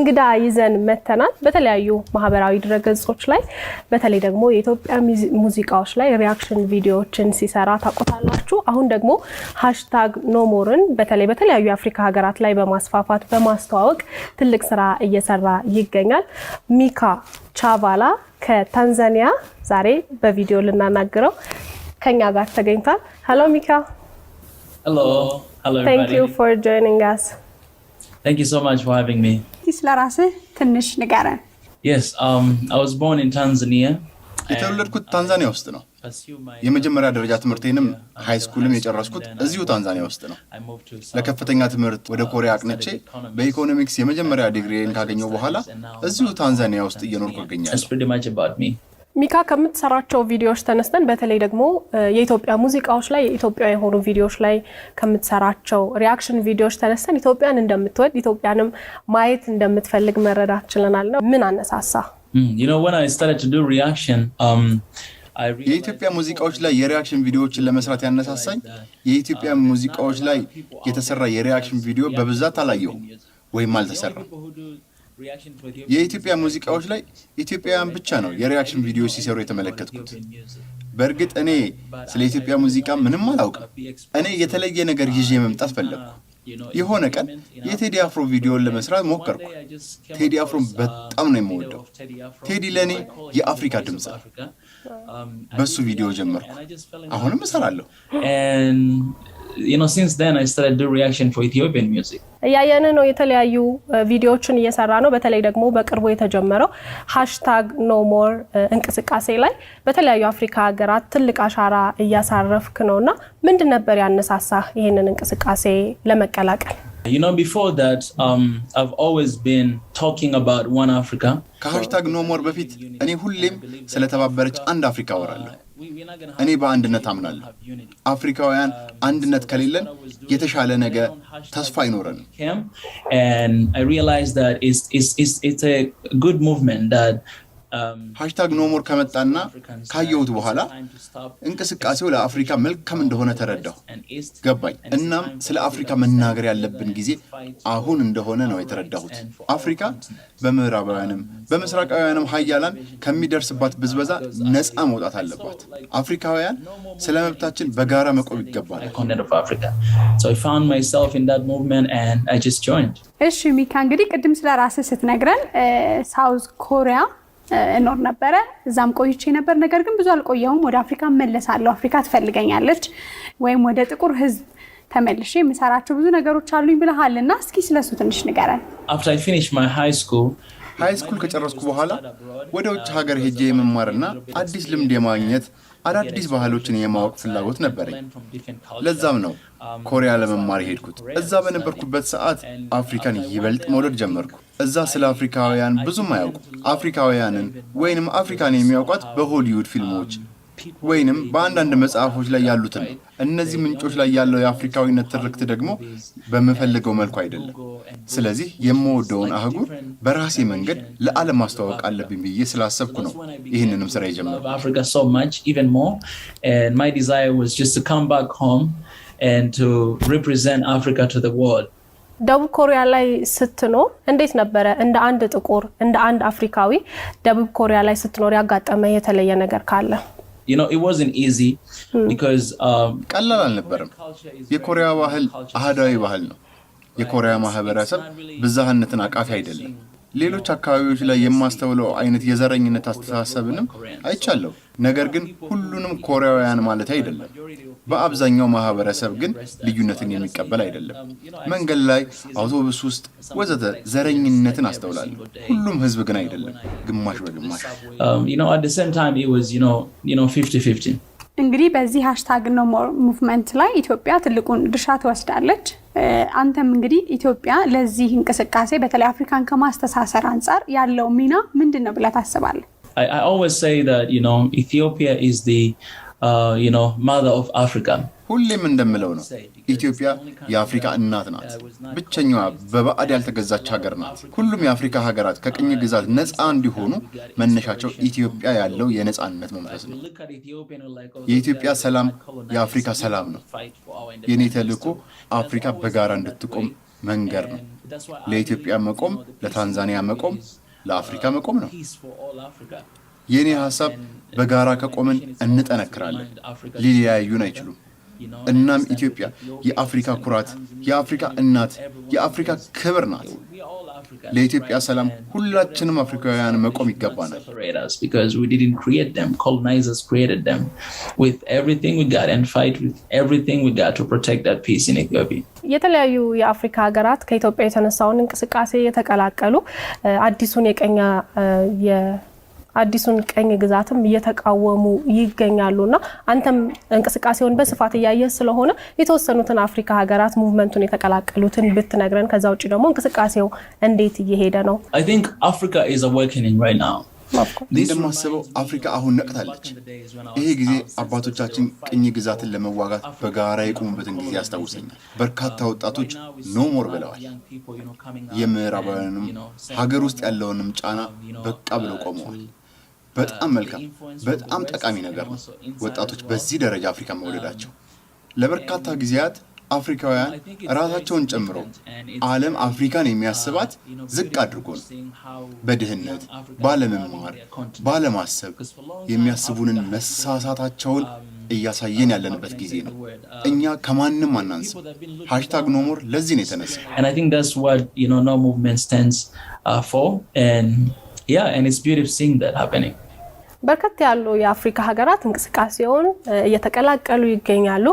እንግዳ ይዘን መተናል በተለያዩ ማህበራዊ ድረገጾች ላይ በተለይ ደግሞ የኢትዮጵያ ሙዚቃዎች ላይ ሪአክሽን ቪዲዮዎችን ሲሰራ ታቆታላችሁ አሁን ደግሞ #ኖሞርን በተለያዩ የአፍሪካ ሀገራት ላይ በማስፋፋት በማስተዋወቅ ትልቅ ስራ እየሰራ ይገኛል ሚካ ቻቫላ ከታንዛኒያ ዛሬ በቪዲዮ ልናናግረው ከኛ ጋር ተገኝቷል hello ሚካ hello everybody thank you for joining us thank you so much for having me ስለራስህ ትንሽ ንገረን yes I was born in Tanzania የተወለድኩት ታንዛኒያ ውስጥ ነው የመጀመሪያ ደረጃ ትምህርቴንም ሃይ ስኩልም የጨረስኩት እዚሁ ታንዛኒያ ውስጥ ነው ለከፍተኛ ትምህርት ወደ ኮሪያ አቅንቼ በኢኮኖሚክስ የመጀመሪያ ዲግሪዬን ካገኘው በኋላ እዚሁ ታንዛኒያ ውስጥ እየኖርኩ እገኛለሁ ሚካ ከምትሰራቸው ቪዲዮዎች ተነስተን በተለይ ደግሞ የኢትዮጵያ ሙዚቃዎች ላይ የኢትዮጵያ የሆኑ ቪዲዮዎች ላይ ከምትሰራቸው ሪአክሽን ቪዲዮዎች ተነስተን ኢትዮጵያን እንደምትወድ ኢትዮጵያንም ማየት እንደምትፈልግ መረዳት ችለናል ነው ምን አነሳሳ you know when I started to do reaction የኢትዮጵያ ሙዚቃዎች ላይ የሪአክሽን ቪዲዮዎችን ለመስራት ያነሳሳኝ የኢትዮጵያ ሙዚቃዎች ላይ የተሰራ የሪአክሽን ቪዲዮ በብዛት አላየሁም ወይም አልተሰራም የኢትዮጵያ ሙዚቃዎች ላይ ኢትዮጵያውያን ብቻ ነው የሪአክሽን ቪዲዮዎች ሲሰሩ የተመለከትኩት በእርግጥ እኔ ስለ ኢትዮጵያ ሙዚቃ ምንም አላውቅም እኔ የተለየ ነገር ይዤ መምጣት ፈለኩ የሆነ ቀን የቴዲ አፍሮ ቪዲዮን ለመስራት ሞከርኩ ቴዲ አፍሮ በጣም ነው የምወደው ቴዲ ለኔ የአፍሪካ ድምጽ በሱ ቪዲዮ ጀመርኩ አሁንም እሰራለሁ and you know since then I started do reaction for Ethiopian music ያያነ ነው የተለያዩ ቪዲዮዎችን እየሰራ ነው በተለይ ደግሞ በቅርቡ የተጀመረው #ኖሞር እንቅስቃሴ ላይ በተለያዩ አፍሪካ ሀገራት ትልቅ አሻራ እያሳረፍክ ነውና ምንድን ነበር ያነሳሳህ ይሄንን እንቅስቃሴ ለመቀላቀል You know before that I've always been talking about one Africa #ኖሞር በፊት እኔ ሁሌም ስለተባበረች አንድ አፍሪካ ወራለሁ እኔ በአንድነት አምናለሁ አፍሪካውያን አንድነት ከሌለን የተሻለ ነገር ተስፋ አይኖርንም and I realized that it's a good movement that #ኖሞር ከመጣና ካየሁት በኋላ እንቅስቃሴው ለአፍሪካ መልካም እንደሆነ ተረዳሁ ገባኝ እናም ስለ አፍሪካ መናገር ያለብን ጊዜ አሁን እንደሆነ ነው የተረዳሁት አፍሪካ በምዕራባውያንም በመስራቃውያንም ኃያላን ከሚደርስባት ብዝበዛ ነፃ መውጣት አለባት አፍሪካውያን ስለ መብታችን በጋራ መቆም ይገባል so I found myself in that movement and I just joined እሺ ሚካ እንግዲህ ቅድም ስለራስህ ስትነግረን ሳውዝ ኮሪያ እኖር ነበር እዛም ቆይቼ ነበር ነገር ግን ብዙ አልቆየሁም ወደ አፍሪካ መለሳለሁ አፍሪካ ትፈልገኛለች ወይም ወደ ጥቁር ህዝብ ተመልሼ መሰራቸው ብዙ ነገሮች አሉኝ ብለሃልና እስኪ ስለሱ ትንሽ ንገረን after I finished my high school ከጨረስኩ በኋላ ወደ ውጭ ሀገር ሄጄ የመማርና አዲስ ልምድ የማግኘት አዳዲስ ባህሎችን የማወቅ ፍላጎት ነበረኝ ለዛም ነው ኮሪያ ለመማር ሄድኩት እዛ በነበርኩበት ሰዓት አፍሪካን ይበልጥ መውደድ ጀመርኩ እዛ ስለ አፍሪካውያን ብዙም አያውቁ አፍሪካውያንን ወይንም አፍሪካን የሚያውቋት በሆሊውድ ፊልሞች ወይንም በአንዳንድ መጽሐፎች ላይ ያሉትን እነዚህ ምንጮች ላይ ያለው የአፍሪካዊነት ትርክት ደግሞ በመፈልገው መልኩ አይደለም ስለዚህ የምወደውን አህጉር በራሴ መንገድ ለዓለም ማስተዋወቅ አለብኝ ብዬ ስላሰብኩ ነው ይሄንንም ስራ የጀመርኩት Africa so much even more and my desire was just to come back home and to represent Africa to the world ደቡብ ኮሪያ ላይ ስትኖር እንዴት ነበር እንደ አንድ ጥቁር እንደ አንድ አፍሪካዊ ደቡብ ኮሪያ ላይ ስትኖር ያጋጠመ የተለየ ነገር ካለ You know, it wasn't easy because ቀላል አልነበረም የኮሪያ ባህል አሃዳዊ ባህል ነው የኮሪያ ማህበረሰብ ብዛህነትን አቃፊ አይደለም ሌሎች አካባቢዎች ላይ የማስተውለው አይነት የዘረኝነት አስተሳሰብንም አይቻለሁ ነገር ግን ሁሉንም ኮሪያውያን ማለት አይደለም በአብዛኛው ማህበረሰብ ግን ልዩነትን የሚቀበል አይደለም መንገድ ላይ አውቶቡስ ውስጥ ወዘተ ዘረኝነትን አስተውላለሁ ሁሉም ህዝብ ግን አይደለም ግማሽ በግማሽ you know at the same time it was you know 50-50 እንግዲህ በዚህ #ኖሞር ሙቭመንት ላይ ኢትዮጵያ ትልቁን ድርሻ ትወስዳለች አንተም እንግዲህ ኢትዮጵያ ለዚህ እንቅስቃሴ በተለይ አፍሪካን ከማስተሳሰር አንፃር ያለው ሚና ምንድነው ብለህ ታስባለህ I always say that you know Ethiopia is the mother of Africa ሁሌም እንደምለው ነው ኢትዮጵያ የአፍሪካ እናት ናት ብቸኛዋ በባዕድ ያልተገዛች ሀገር ናት ሁሉም የአፍሪካ ሀገራት ከቅኝ ግዛት ነፃ እንዲሆኑ መነሻቸው ኢትዮጵያ ያለው የነፃነት መንፈስ ነው የኢትዮጵያ ሰላም የአፍሪካ ሰላም ነው የኔ ተልእኮ አፍሪካ በጋራ እንድትቆም መንገር ነው ለኢትዮጵያ መቆም፣ ለታንዛኒያ መቆም፣ ለአፍሪካ መቆም ነው። የኔ ሐሳብ በጋራ ከቆምን እንጠነክራለን፣ ሊለያዩን አይችሉም። እናም ኢትዮጵያ የአፍሪካ ኩራት፣ የአፍሪካ እናት፣ የአፍሪካ ክብር ናት። ለኢትዮጵያ ሰላም ሁላችንም አፍሪካውያን መቆም ይገባናል። because we didn't create them, colonizers created them with everything we got and fight with everything we got to protect that peace in Ethiopia. የተለያዩ የአፍሪካ ሀገራት ከኢትዮጵያ የተነሳውን እንቅስቃሴ የተቀላቀሉ አዲሱን ቀኝ ግዛትም እየተቃወሙ ይገኛሉና አንተም እንቅስቃሴውን በስፋት ያያየ ስለሆነ የተወሰኑትን አፍሪካ ሀገራት ሙቭመንቱን የተቀላቀሉትን ብትነግረን ከዛ ውጪ ደግሞ እንቅስቃሴው እንዴት እየሄደ ነው? I think Africa is awakening right now. እንደማስበው አፍሪካ አሁን ነቅታለች። ይሄ ጊዜ አባቶቻችን ቅኝ ግዛትን ለመዋጋት በጋራ የቆሙበትን ጊዜ ያስታውሰኛል። በርካታ ወጣቶች ኖ ሞር ብለዋል። የምዕራባውያንም ሀገር ውስጥ ያለውንም ጫና በቃ ብለው ቆመዋል። በጣም መልካም፣ በጣም ጠቃሚ ነገር ነው ወጣቶች በዚህ ደረጃ አፍሪካ መውደዳቸው። ለበርካታ ጊዜያት አፍሪካውያን ራሳቸውን ጨምሮ ዓለም አፍሪካን የሚያስባት ዝቅ አድርጎ ነው። በድህነት፣ ባለመማር፣ ባለማሰብ የሚያስቡንን መሳሳታቸውን እያሳየን ያለንበት ጊዜ ነው። እኛ ከማንም አናንስም። #ኖሞር ለዚህ ነው የተነሳው። And I think that's what no movement stands for and it's beautiful seeing that happening. በርከት ያሉ የአፍሪካ ሀገራት እንቅስቃሴውን እየተቀላቀሉ ይገኛሉ።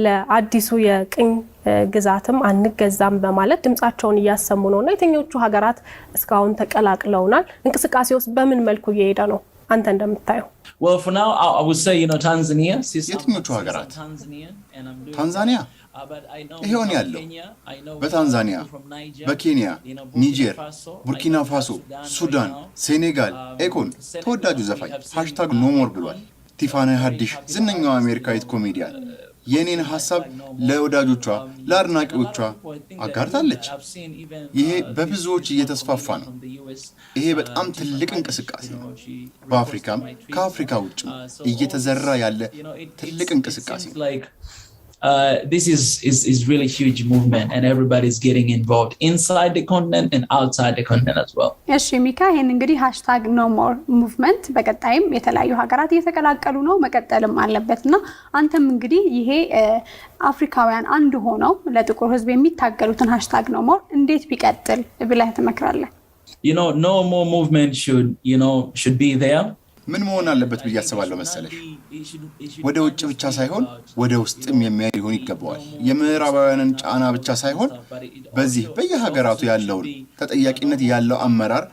ለአዲሱ የቅኝ ግዛትም አንገዛም በማለት ድምጻቸውን እያሰሙ ነውና የትኞቹ ሀገራት እስካሁን ተቀላቅለውናል? እንቅስቃሴውስ በምን መልኩ እየሄደ ነው አንተ እንደምታየው? Well, for now I would say Tanzania. የትኞቹ ሀገራት? ታንዛኒያ ይሄውን ያለው በታንዛኒያ፣ በኬንያ፣ ኒጀር፣ ቡርኪና ፋሶ፣ ሱዳን፣ ሴኔጋል ኤኮን ተወዳጁ ዘፋኝ #ኖሞር ብሏል። ቲፋኒ ሃዲሽ ዝነኛዋ አሜሪካዊት ኮሜዲያን የኔን ሐሳብ ለወዳጆቿ ለአድናቂዎቿ አጋርታለች። ይሄ በብዙዎች እየተስፋፋ ነው። ይሄ በጣም ትልቅ እንቅስቃሴ ነው። በአፍሪካም ከአፍሪካ ውጭም እየተዘራ ያለ ትልቅ እንቅስቃሴ ነው። This is really huge movement and everybody's getting involved inside the continent and outside the continent as well. እሺ ሚካ፣ ይሄን እንግዲህ #ኖሞር ሙቭመንት በቀጣይም የተለያዩ ሀገራት እየተቀላቀሉ ነው መቀጠልም አለበትና አንተም እንግዲህ ይሄ አፍሪካውያን አንድ ሆነው ለጥቁር ሕዝብ የሚታገሉትን #ኖሞር እንዴት ቢቀጥል ብለህ ትመክራለህ? No more movement should be there. ምን መሆን አለበት ብዬ አስባለሁ መሰለሽ? ወደ ውጭ ብቻ ሳይሆን ወደ ውስጥም የሚያይ ሊሆን ይገባዋል። የምዕራባውያንን ጫና ብቻ ሳይሆን በዚህ በየሀገራቱ ያለውን ተጠያቂነት ያለው አመራር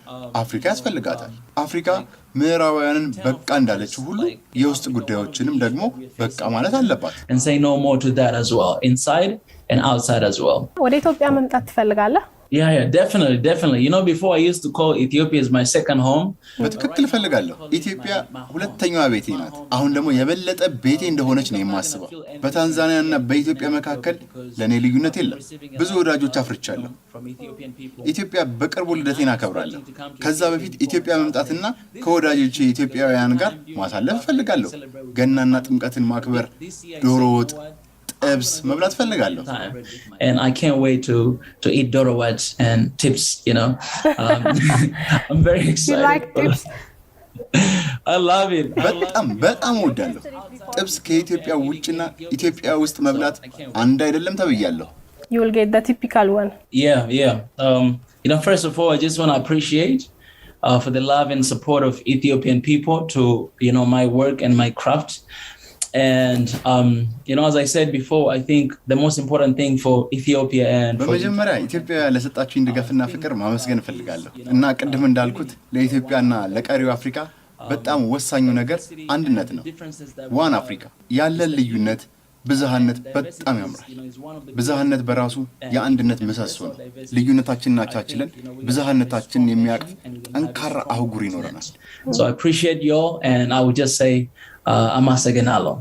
አፍሪካ ያስፈልጋታል። አፍሪካ ምዕራባውያንን በቃ እንዳለችው ሁሉ የውስጥ ጉዳዮችንም ደግሞ በቃ ማለት አለባት። And say no more to that as well, inside and outside as well. ወደ ኢትዮጵያ መምጣት ትፈልጋለህ? Yeah, definitely. Before I used to call Ethiopia as my second home. በትክክል ፈልጋለሁ። ኢትዮጵያ ሁለተኛዋ ቤቴ ናት። አሁን ደግሞ የበለጠ ቤቴ እንደሆነች ነው የማስበው። በታንዛኒያ እና በኢትዮጵያ መካከል ለኔ ልዩነት የለም። ብዙ ወዳጆች አፍርቻለሁ። ኢትዮጵያ በቅርቡ ልደቴን አከብራለሁ። ከዛ በፊት ኢትዮጵያ መምጣትና ከወዳጆቼ ኢትዮጵያውያን ጋር ማሳለፍ ፈልጋለሁ። ገናና ጥምቀትን ማክበር፣ ዶሮ ወጥ ጥብስ መብላት ፈልጋለሁ። And I can't wait to eat doro wat and tips, I'm very excited. You like tips? I love it. በጣም ወዳለሁ። ጥብስ ከኢትዮጵያ ውጭና ኢትዮጵያ ውስጥ መብላት አንድ አይደለም ተብያለሁ። You will get the typical one. Yeah. First of all, I just want to appreciate for the love and support of Ethiopian people to my work and my craft. And as I said before, I think the most important thing for Ethiopia and በመጀመሪያ ኢትዮጵያ ለሰጣችሁኝ ድጋፍና ፍቅር ማመስገን እፈልጋለሁ እና ቅድም እንዳልኩት ለኢትዮጵያና ለቀሪው አፍሪካ በጣም ወሳኙ ነገር አንድነት ነው። ዋን አፍሪካ ያለን ልዩነት ብዝሃነት በጣም ያምራል። ብዝሃነት በራሱ የአንድነት ምሰሶ ነው። ልዩነታችንን አቻችለን ብዝሃነታችንን የሚያቅፍ ጠንካራ አህጉር ይኖረናል። So I appreciate you all and I would just say አመሰግናለሁ።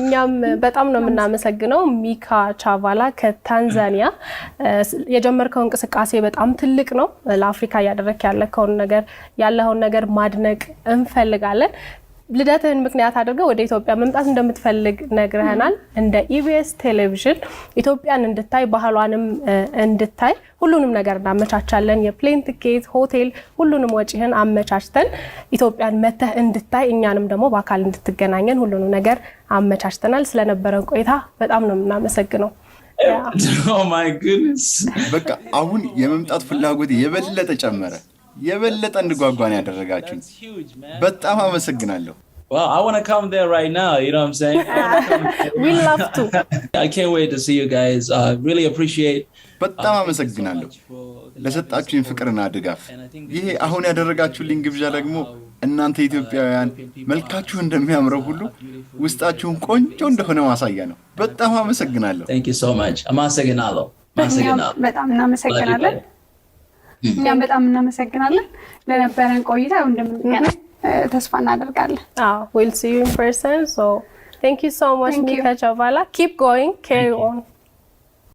እኛም በጣም ነው የምናመሰግነው። ሚካ ቻቫላ ከታንዛኒያ የጀመርከው እንቅስቃሴ በጣም ትልቅ ነው። ለአፍሪካ ያደረክ ያለውን ነገር ማድነቅ እንፈልጋለን። ልደትህን ምክንያት አድርገህ ወደ ኢትዮጵያ መምጣት እንደምትፈልግ ነግረህናል። እንደ ኢቢኤስ ቴሌቪዥን ኢትዮጵያን እንድታይ ባህሏንም እንድታይ ሁሉንም ነገር እናመቻቻለን። የፕሌን ቲኬት፣ ሆቴል፣ ሁሉንም ወጪህን አመቻችተን ኢትዮጵያን መተህ እንድታይ እኛንም ደግሞ በአካል እንድትገናኘን ሁሉንም ነገር አመቻችተናል። ስለነበረን ቆይታ በጣም ነው የምናመሰግነው። Oh my goodness. በቃ አሁን የመምጣት ፍላጎት የበለጠ ጨመረ። የበለጠ እንድጓጓን ያደረጋችሁኝ በጣም አመሰግናለሁ። Well, I want to come there right now, you know what I'm saying? We love to. I can't wait to see you guys. Really appreciate. በጣም አመሰግናለሁ ለሰጣችሁኝ ፍቅርና ድጋፍ። ይሄ አሁን ያደረጋችሁልኝ ግብዣ ደግሞ እናንተ ኢትዮጵያውያን መልካችሁ እንደሚያምረው ሁሉ ውስጣችሁን ቆንጆ እንደሆነ ማሳያ ነው። በጣም አመሰግናለሁ። Thank you so much. አመሰግናለሁ። በጣም እናመሰግናለን። እኛም በጣም እናመሰግናለን ለነበረን ቆይታ። እንደምንገናኝ ተስፋ እናደርጋለን። We'll see you in person. So thank you so much, Mika Chavala. Keep going, carry on.